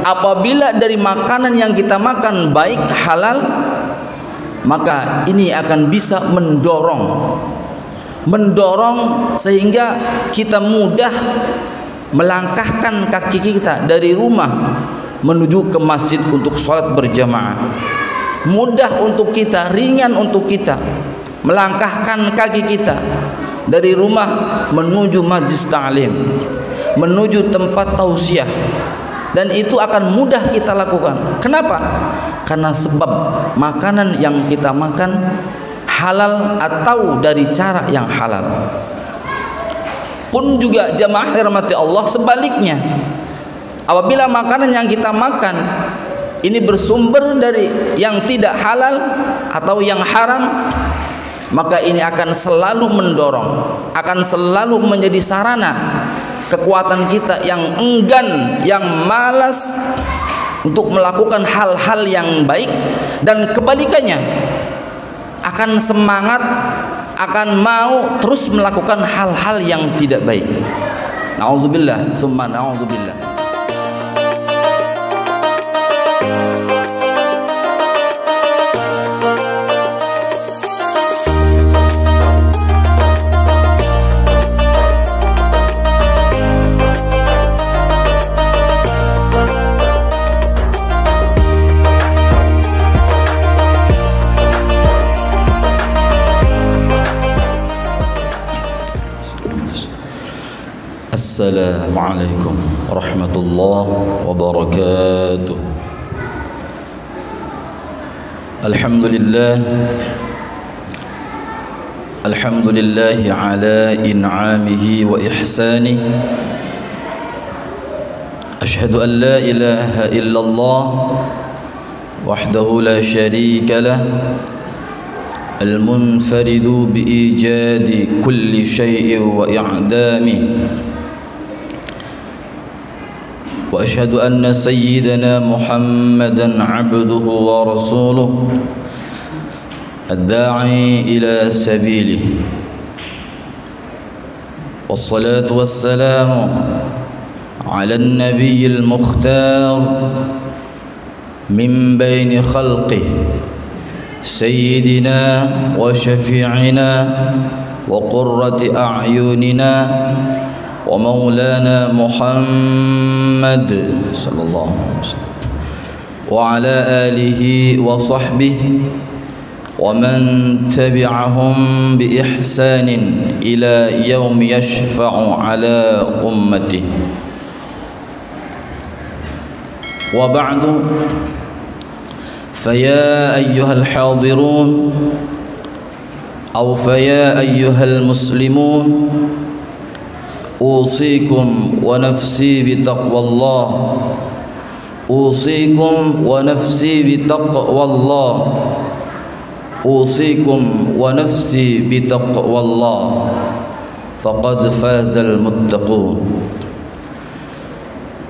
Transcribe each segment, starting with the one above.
apabila dari makanan yang kita makan baik halal, maka ini akan bisa mendorong sehingga kita mudah melangkahkan kaki kita dari rumah menuju ke masjid untuk sholat berjamaah. Mudah untuk kita, ringan untuk kita melangkahkan kaki kita dari rumah menuju majlis ta'lim, menuju tempat tausiah, dan itu akan mudah kita lakukan. Kenapa? Karena sebab makanan yang kita makan halal atau dari cara yang halal. Pun juga jamaah dirahmati Allah, sebaliknya, apabila makanan yang kita makan ini bersumber dari yang tidak halal atau yang haram, maka ini akan selalu mendorong, akan selalu menjadi sarana kekuatan kita yang enggan, yang malas untuk melakukan hal-hal yang baik, dan kebalikannya akan semangat, akan mau terus melakukan hal-hal yang tidak baik. Na'udzubillah, summa na'udzubillah. Assalamualaikum warahmatullahi wabarakatuh. Alhamdulillah ala in'amihi wa ihsanihi. Ashhadu an la ilaha illallah wahdahu la sharika lah, al-munfaridu bi ijadi kulli syai'in wa i'damihi. وأشهد أن سيدنا محمدًا عبده ورسوله الداعي إلى سبيله، والصلاة والسلام على النبي المختار من بين خلقه سيدنا وشفيعنا وقرة أعيننا ومولانا محمد صلى الله عليه وسلم وعلى آله وصحبه ومن تبعهم بإحسان إلى يوم يشفع على أمته. وبعد، فيا أيها الحاضرون أو فيا أيها المسلمون، أوصيكم ونفسي بتقوى الله، أوصيكم ونفسي بتقوى الله، أوصيكم ونفسي بتقوى الله، فقد فاز المتقون.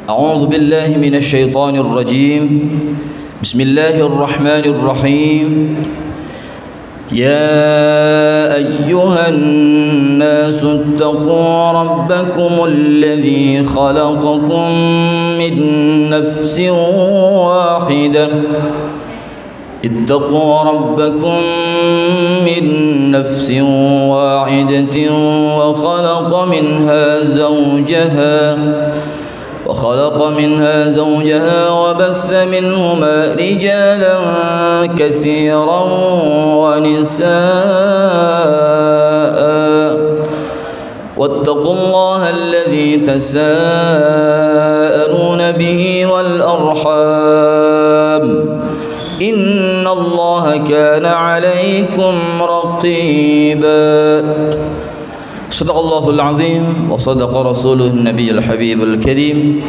أعوذ بالله من الشيطان الرجيم. بسم الله الرحمن الرحيم. يا أيها الناس اتقوا ربكم الذي خلقكم من نفس واحدة، اتقوا ربكم من نفس واحدة وخلق منها زوجها وبث منهما رجالا كثيرا ونساء، واتقوا الله الذي تساءلون به والأرحام، إن الله كان عليكم رقيبا. صدق الله العظيم وصدق رسوله النبي الحبيب الكريم،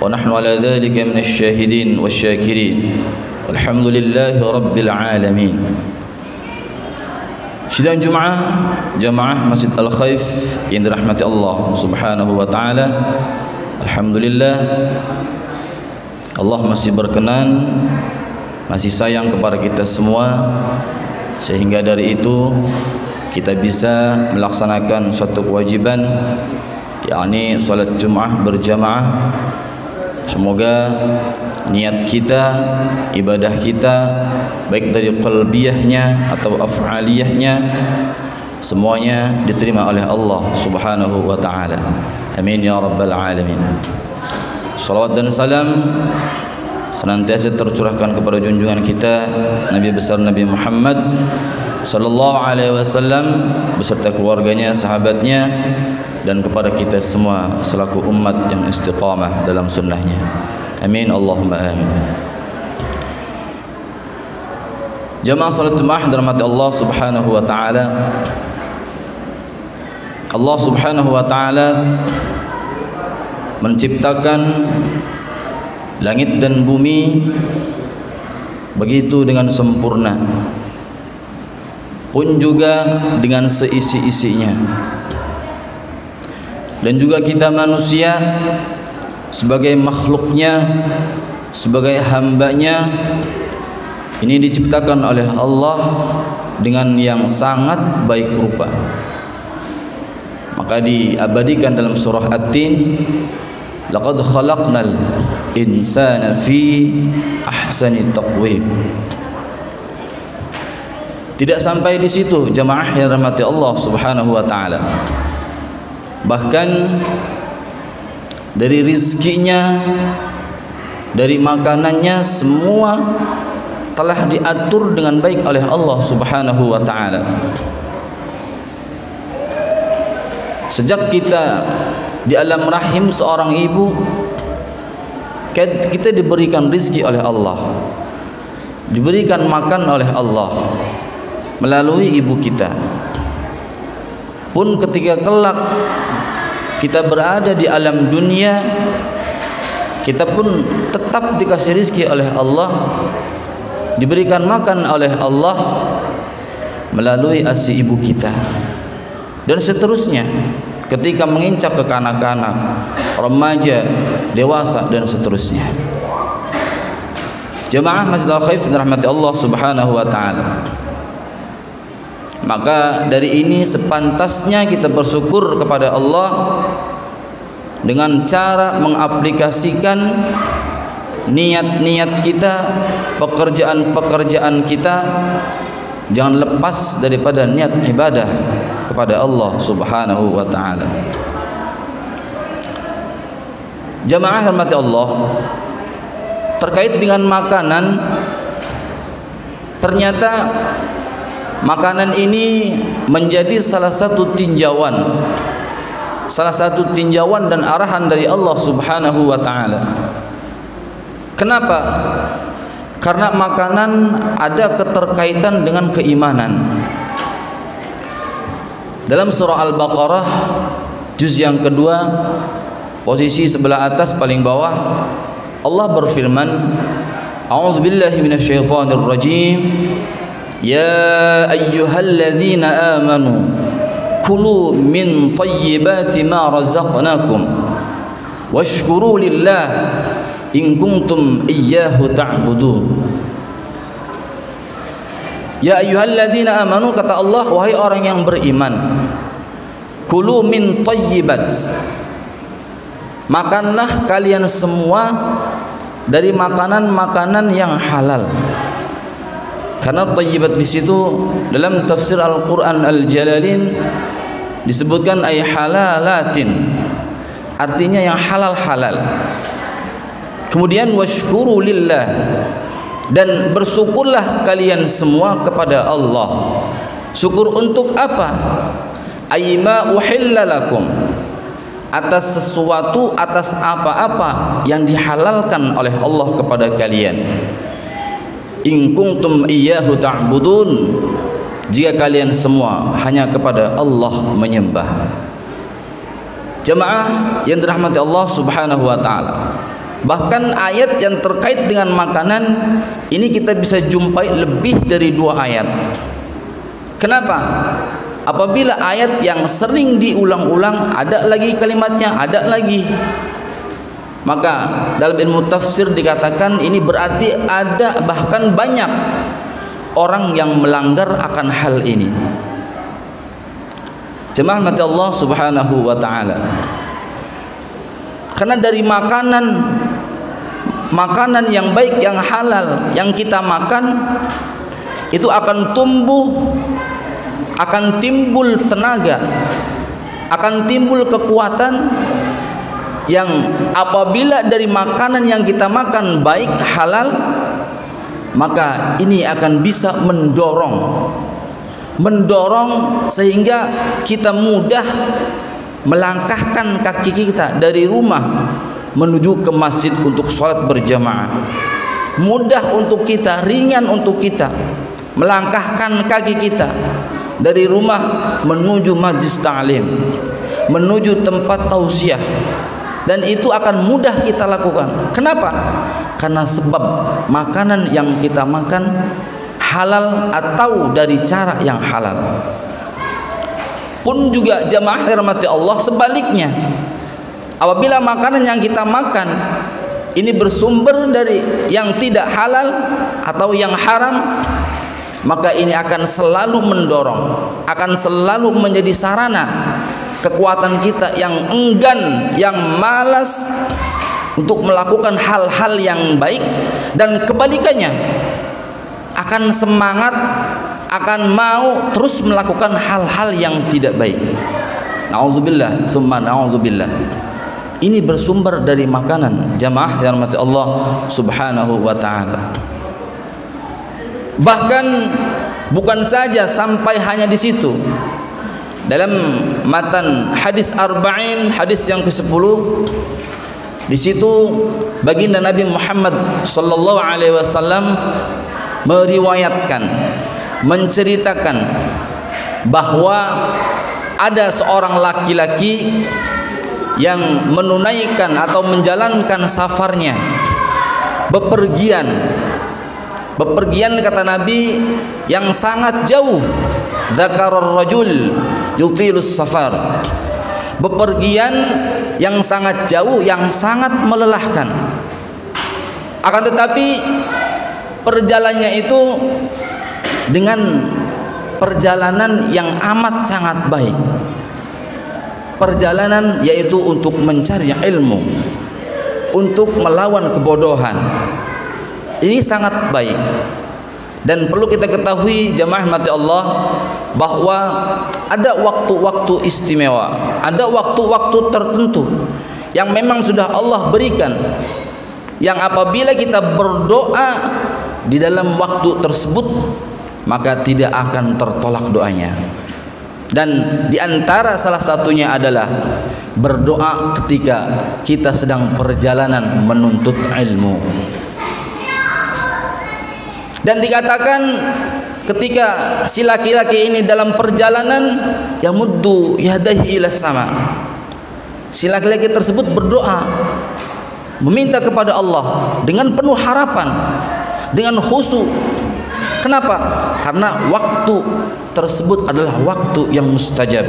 ونحن على ذلك من الشاهدين والشاكرين، والحمد لله رب العالمين. Sidang jamaah Masjid Al-Khaif yang dirahmati Allah Subhanahu wa taala. Alhamdulillah, Allah masih berkenan, masih sayang kepada kita semua, sehingga dari itu kita bisa melaksanakan suatu kewajiban, yakni salat Jumat berjamaah. Semoga niat kita, ibadah kita, baik dari qalbiyahnya atau af'aliyahnya, semuanya diterima oleh Allah Subhanahu wa taala. Amin ya rabbal alamin. Salawat dan salam senantiasa tercurahkan kepada junjungan kita Nabi besar Nabi Muhammad sallallahu alaihi wasallam beserta keluarganya, sahabatnya, dan kepada kita semua selaku umat yang istiqamah dalam sunnahnya. Amin Allahumma amin. Jamaah salat Jumat dirahmati Allah Subhanahu wa taala. Allah Subhanahu wa taala menciptakan langit dan bumi begitu dengan sempurna, pun juga dengan seisi-isinya. Dan juga kita manusia sebagai makhluknya, sebagai hambanya, ini diciptakan oleh Allah dengan yang sangat baik rupa. Maka diabadikan dalam surah At-Tin, laqad khalaqnal insana fi ahsani taqwim. Tidak sampai di situ jamaah yang rahmati Allah Subhanahu wa taala. Bahkan dari rizkinya, dari makanannya, semua telah diatur dengan baik oleh Allah Subhanahu wa taala. Sejak kita di alam rahim seorang ibu, kita diberikan rizki oleh Allah, diberikan makan oleh Allah melalui ibu kita. Pun ketika kelak kita berada di alam dunia, kita pun tetap dikasih rizki oleh Allah, diberikan makan oleh Allah melalui ASI ibu kita. Dan seterusnya ketika menginjak ke kanak-kanak, remaja, dewasa, dan seterusnya. Jamaah Masjid Al-Khaif dirahmati Allah Subhanahu wa taala. Maka dari ini sepantasnya kita bersyukur kepada Allah dengan cara mengaplikasikan niat-niat kita, pekerjaan-pekerjaan kita, jangan lepas daripada niat ibadah kepada Allah Subhanahu wa taala. Jamaah rahmati Allah, terkait dengan makanan, ternyata makanan ini menjadi salah satu tinjauan dan arahan dari Allah Subhanahu wa taala. Kenapa? Karena makanan ada keterkaitan dengan keimanan. Dalam surah Al-Baqarah juz yang kedua, posisi sebelah atas paling bawah, Allah berfirman, A'udzubillahi minasyaitonir rajim. Ya ayyuhalladzina amanu kulu min thayyibati ma razaqnakum washkuru lillah in kuntum iyyahu ta'budun. Ya ayyuhalladzina amanu, kata Allah, wahai orang yang beriman, kulu min thayyibat, makanlah kalian semua dari makanan-makanan yang halal. Karena thayyibat di situ dalam tafsir Al-Qur'an Al-Jalalin disebutkan ay halalatin, artinya yang halal-halal. Kemudian washkuru lillah, dan bersyukurlah kalian semua kepada Allah. Syukur untuk apa? Aima uhilla lakum, atas sesuatu, atas apa-apa yang dihalalkan oleh Allah kepada kalian. In kuntum iyyahu ta'budun, jika kalian semua hanya kepada Allah menyembah. Jemaah yang dirahmati Allah Subhanahu wa taala, bahkan ayat yang terkait dengan makanan ini kita bisa jumpai lebih dari 2 ayat. Kenapa? Apabila ayat yang sering diulang-ulang, ada lagi kalimatnya, ada lagi, maka dalam ilmu tafsir dikatakan ini berarti ada bahkan banyak orang yang melanggar akan hal ini. Jemaah mati Allah Subhanahu wa taala, karena dari makanan makanan yang baik, yang halal yang kita makan, itu akan tumbuh, akan timbul tenaga, akan timbul kekuatan yang apabila dari makanan yang kita makan baik, halal, maka ini akan bisa mendorong sehingga kita mudah melangkahkan kaki kita dari rumah menuju ke masjid untuk sholat berjamaah. Mudah untuk kita, ringan untuk kita melangkahkan kaki kita dari rumah menuju majlis ta'lim, menuju tempat tausiah, dan itu akan mudah kita lakukan. Kenapa? Karena sebab makanan yang kita makan halal atau dari cara yang halal. Pun juga jamaah dirahmati Allah, sebaliknya, apabila makanan yang kita makan ini bersumber dari yang tidak halal atau yang haram, maka ini akan selalu mendorong, akan selalu menjadi sarana kekuatan kita yang enggan, yang malas untuk melakukan hal-hal yang baik, dan kebalikannya akan semangat, akan mau terus melakukan hal-hal yang tidak baik. Na'udzubillah, summa na'udzubillah. Ini bersumber dari makanan, jamaah yang dirahmati Allah Subhanahu wa ta'ala. Bahkan bukan saja sampai hanya di situ. Dalam matan hadis arba'in, hadis yang ke-10, di situ baginda Nabi Muhammad sallallahu alaihi wasallam meriwayatkan, menceritakan bahwa ada seorang laki-laki yang menunaikan atau menjalankan safarnya, bepergian kata Nabi yang sangat jauh. Dzakarar rajul yutilus safar, bepergian yang sangat jauh, yang sangat melelahkan. Akan tetapi perjalanannya itu dengan perjalanan yang amat sangat baik. Perjalanan yaitu untuk mencari ilmu, untuk melawan kebodohan. Ini sangat baik. Dan perlu kita ketahui jamaah mati Allah bahwa ada waktu-waktu istimewa, ada waktu-waktu tertentu yang memang sudah Allah berikan, yang apabila kita berdoa di dalam waktu tersebut maka tidak akan tertolak doanya. Dan di antara salah satunya adalah berdoa ketika kita sedang perjalanan menuntut ilmu. Dan dikatakan ketika si laki-laki ini dalam perjalanan, yamuddu yadayhi ila sama, si laki-laki tersebut berdoa meminta kepada Allah dengan penuh harapan, dengan khusyuk. Kenapa? Karena waktu tersebut adalah waktu yang mustajab.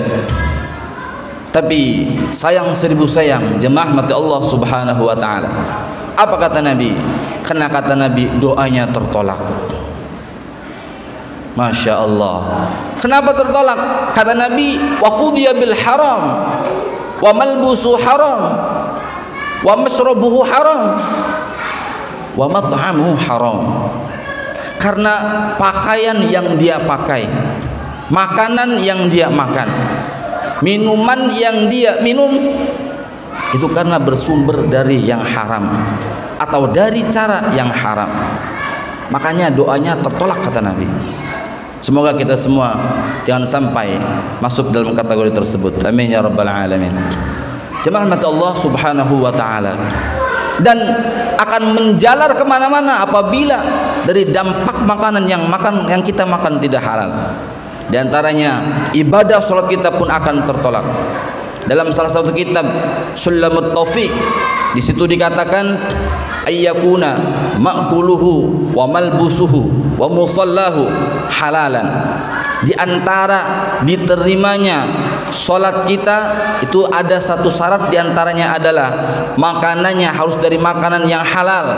Tapi sayang seribu sayang jemaah mati Allah Subhanahu wa ta'ala, apa kata Nabi? Karena kata Nabi doanya tertolak. Masya Allah. Kenapa tertolak? Kata Nabi, wa qudiya bil haram, wa malbusu haram, wa mashrabuhu haram, wa mat'amuhu haram. Karena pakaian yang dia pakai, makanan yang dia makan, minuman yang dia minum, itu karena bersumber dari yang haram atau dari cara yang haram. Makanya doanya tertolak kata Nabi. Semoga kita semua jangan sampai masuk dalam kategori tersebut. Amin ya rabbal alamin. Jemaah mati Allah Subhanahu wa ta'ala. Dan akan menjalar kemana-mana apabila dari dampak makanan yang kita makan tidak halal. Di antaranya ibadah sholat kita pun akan tertolak. Dalam salah satu kitab Sulamut Taufiq, di situ dikatakan ayyakuna ma'kuluhu wa malbusuhu wa musallahu halalan. Di antara diterimanya salat kita itu ada satu syarat, di antaranya adalah makanannya harus dari makanan yang halal,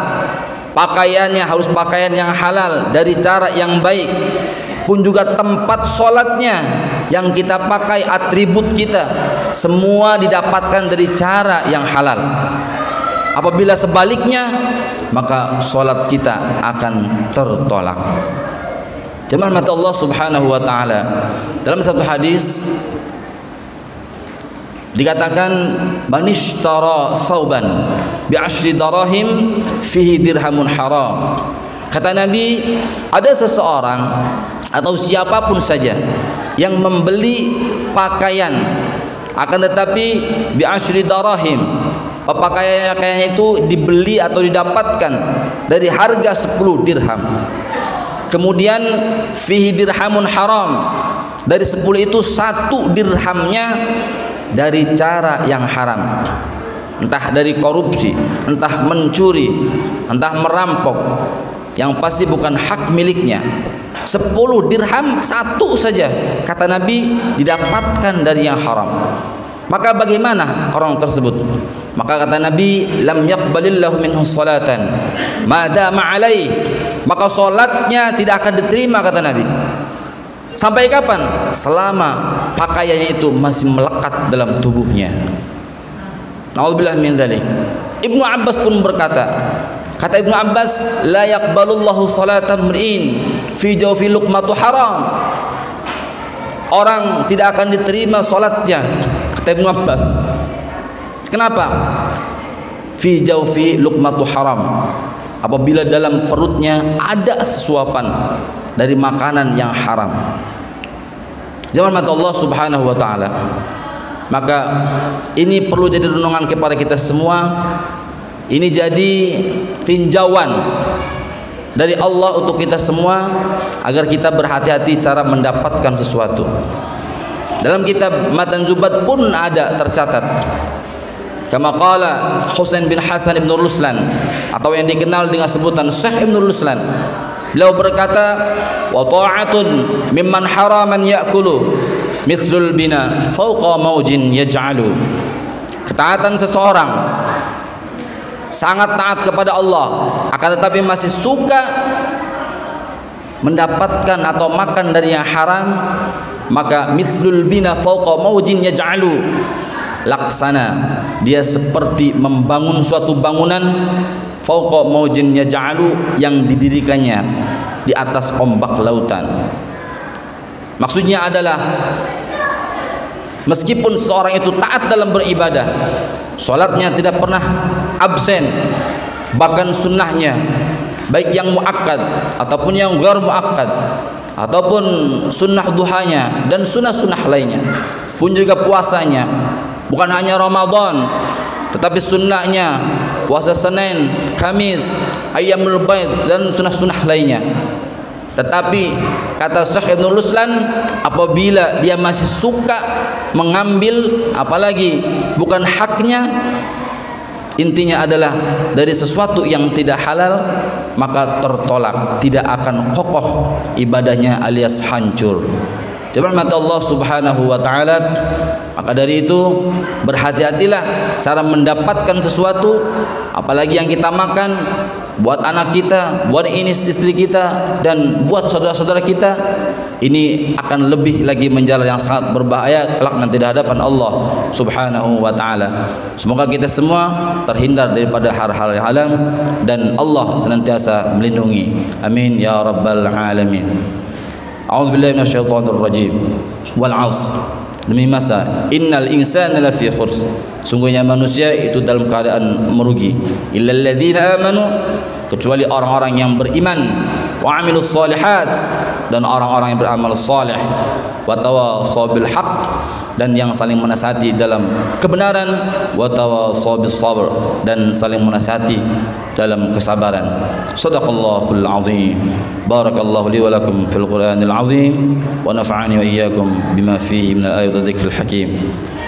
pakaiannya harus pakaian yang halal dari cara yang baik, pun juga tempat sholatnya yang kita pakai, atribut kita semua didapatkan dari cara yang halal. Apabila sebaliknya, maka salat kita akan tertolak. Jemaah mata Allah Subhanahu wa taala, dalam satu hadis dikatakan manishtara thawban bi'ashri darahim fihi dirhamun haram. Kata Nabi, ada seseorang atau siapapun saja yang membeli pakaian, akan tetapi bi'ashri darahim, pakaian itu dibeli atau didapatkan dari harga 10 dirham. Kemudian fihi dirhamun haram, dari 10 itu 1 dirhamnya dari cara yang haram, entah dari korupsi, entah mencuri, entah merampok, yang pasti bukan hak miliknya. 10 dirham 1 saja, kata Nabi, didapatkan dari yang haram. Maka bagaimana orang tersebut? Maka kata Nabi, lam yaqbalillahu minhu salatan ma dama alaih, maka salatnya tidak akan diterima, kata Nabi. Sampai kapan? Selama pakaiannya itu masih melekat dalam tubuhnya. Na'udzubillah min dzalik. Ibnu Abbas pun berkata, kata Ibnu Abbas, la yaqbalullahu salatan mri'in fi jawfi luqmatu haram. Orang tidak akan diterima salatnya, kata Ibnu Abbas. Kenapa? Fi jawfi luqmatu haram. Apabila dalam perutnya ada sesuapan dari makanan yang haram. Jemaah mata Allah Subhanahu wa taala. Maka ini perlu jadi renungan kepada kita semua. Ini jadi tinjauan dari Allah untuk kita semua agar kita berhati-hati cara mendapatkan sesuatu. Dalam kitab Matan Zubat pun ada tercatat, kama qala Husain bin Hasan ibn Ruslan, atau yang dikenal dengan sebutan Syekh ibn Ruslan. Beliau berkata, wa ta'atun mimman haraman ya'kulu mithlul bina fawqa maujin yaj'alu. Ketaatan seseorang, sangat taat kepada Allah, akan tetapi masih suka mendapatkan atau makan dari yang haram, maka mithlul bina fawqa maujin yaj'alu, laksana dia seperti membangun suatu bangunan fawqa maujin yaj'alu, yang didirikannya di atas ombak lautan. Maksudnya adalah meskipun seorang itu taat dalam beribadah, salatnya tidak pernah absen, bahkan sunnahnya baik yang muakkad ataupun yang ghair muakkad, ataupun sunnah duhanya dan sunnah-sunnah lainnya, pun juga puasanya bukan hanya Ramadan, tetapi sunnahnya puasa Senin, Kamis, Ayyamul Bait dan sunnah-sunnah lainnya. Tetapi kata Syekh Ibn Ruslan, apabila dia masih suka mengambil apalagi bukan haknya, intinya adalah dari sesuatu yang tidak halal, maka tertolak, tidak akan kokoh ibadahnya alias hancur. Jemaah mata Allah Subhanahu wa taala, maka dari itu berhati-hatilah cara mendapatkan sesuatu, apalagi yang kita makan, buat anak kita, buat istri kita, dan buat saudara-saudara kita. Ini akan lebih lagi menjadi yang sangat berbahaya kelak nanti di hadapan Allah Subhanahu wa taala. Semoga kita semua terhindar daripada hal-hal yang haram dan Allah senantiasa melindungi. Amin ya rabbal alamin. A'udzu billahi minasyaitonir rajim. Wal 'ashr, demi masa, innal insana lafi khurs, sungguhnya manusia itu dalam keadaan merugi. Illal ladzina amanu, kecuali orang-orang yang beriman, wa 'amilus shalihat, dan orang-orang yang beramal saleh, wa tawassaw bil haqq, dan yang saling menasihati dalam kebenaran, wa tawassaw bis sabr, dan saling menasihati dalam kesabaran. Shadaqallahul azim. Barakallahu li wa lakum fil Qur'anil azim wa nafa'ani wa iyyakum bima fihi min al-ayati wa dhikril hakim.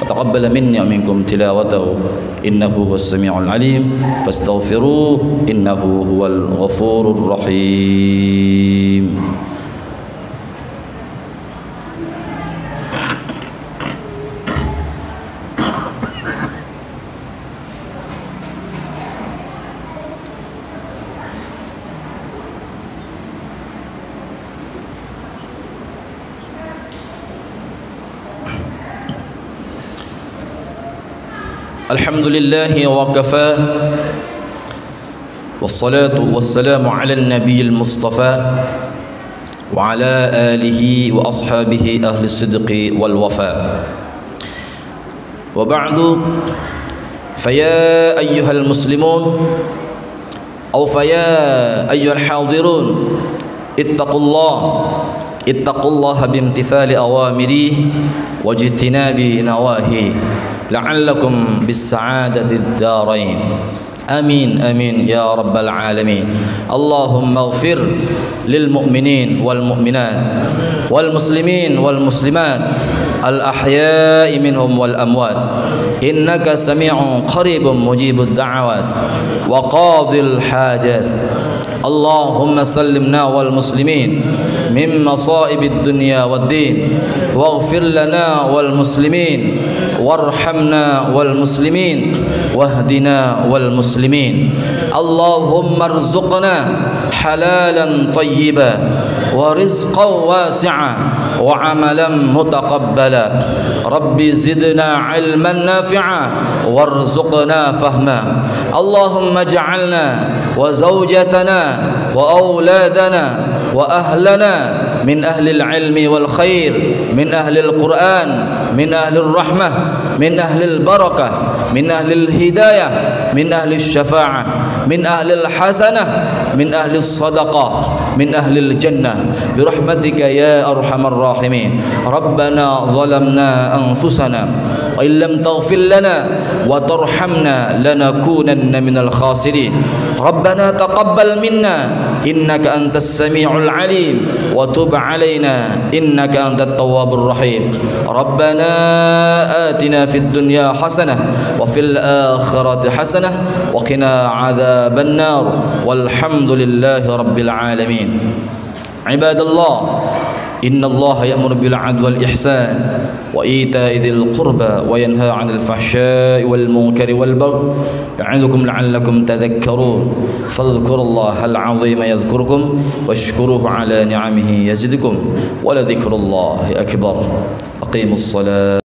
Wa taqabbala minni wa minkum tilawatahu innahu huwas samiul alim. Fastaghfiruhu innahu huwal ghafurur rahim. Alhamdulillahi wa kafaa والصلاة والسلام على النبي المصطفى وعلى آله وأصحابه أهل الصدق والوفاء وبعد فيا أيها المسلمون أو فيا أيها الحاضرون اتقوا الله بامتثال أوامره واجتناب نواهيه لعلكم بالسعادة الدارين آمين آمين يا رب العالمين. اللهم اغفر للمؤمنين والمؤمنات والمسلمين والمسلمات الأحياء منهم والأموات إنك سميع قريب مجيب الدعوات وقاضي الحاجات. اللهم سلمنا والمسلمين من مصائب الدنيا والدين واغفر لنا والمسلمين وارحمنا والمسلمين واهدنا والمسلمين. اللهم ارزقنا حلالا طيبا ورزقا واسعا وعملا متقبلا. رب زدنا علما نافعا وارزقنا فهما. اللهم اجعلنا وزوجتنا وأولادنا وأهلنا من أهل العلم والخير من أهل القرآن من أهل الرحمة من أهل البركة من أهل الهداية من أهل الشفاعة من أهل الحسنة من أهل الصدقة من أهل الجنة برحمتك يا أرحم الراحمين. ربنا ظلمنا أنفسنا وإن لم تغفر لنا وترحمنا لنكونن من الخاسرين. ربنا تقبل منا إنك أنت السميع العليم وتب علينا إنك أنت التواب الرحيم. ربنا آتنا في الدنيا حسنة وفي الآخرة حسنة وقنا عذاب النار والحمد لله رب العالمين. عباد الله إن الله يأمر بالعدل والإحسان وإيتاء ذي القربى وينهى عن الفحشاء والمنكر والبغي يعظكم لعلكم تذكرون. فاذكروا الله العظيم يذكركم واشكروه على نعمه يزدكم ولذكر الله أكبر. أقيموا الصلاة.